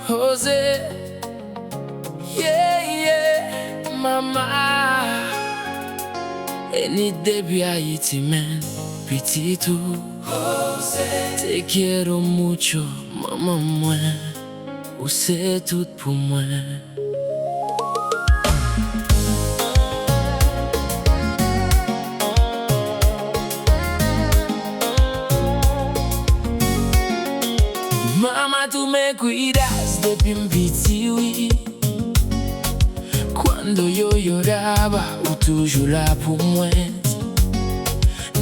José, yeah, yeah, mama. Ni depuis Haïti, men, petito. José, te quiero mucho, maman, moi. Ou c'est tout pour moi. Mama, tú me cuidas depuis m'piti, oui. Cuando yo lloraba, ou toujours là pour moi.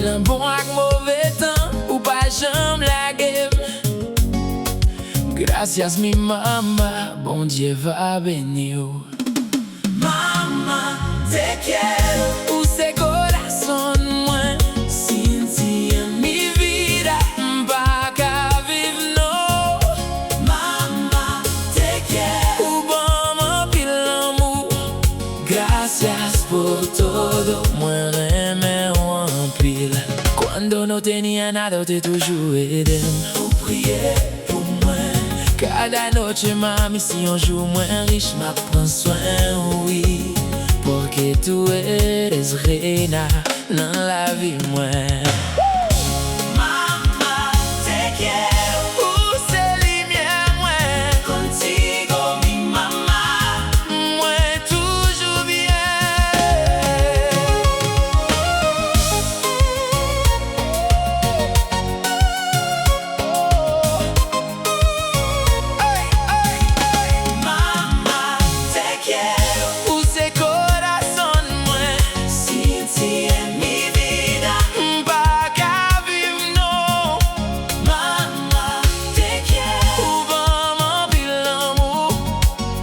Dans bon ak mauvais temps, ou pas jamais la game. Gracias mi mama, bon Dieu va bénir. Mama, te quiero. Use corazón, moi. Sin ti en mi vida, pa' vivre, no. Mama, te quiero. Bon pil l'amour. Gracias por todo, moi remè en pile. Cuando no tenía nada, te toujours aidé. Ou prier pour moi. Cada noche, mami, si un jour moins riche, m'a prends soin, oui. Porque tú eres reina dans la vie, moi. Mama, te quiero. Où c'est lumière, moi. Contigo, mi mama. Moi, toujours bien.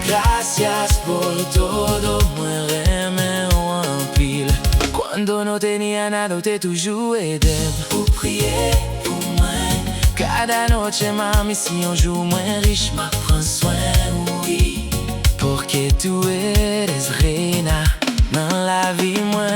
Gracias por todo, moi remè en pile. Cuando no tenía nada, te toujours aidé. Ou prier pour moi. Cada noche, mami, si un jour moins riche, m'a prends soin, oui. Porque tú eres reina dans la vie, moi.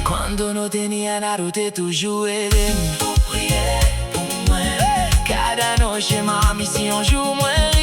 Cuando no tenía nada, te toujours aidé. Pour prier pour moi. Cada noche, mami, si un jour moins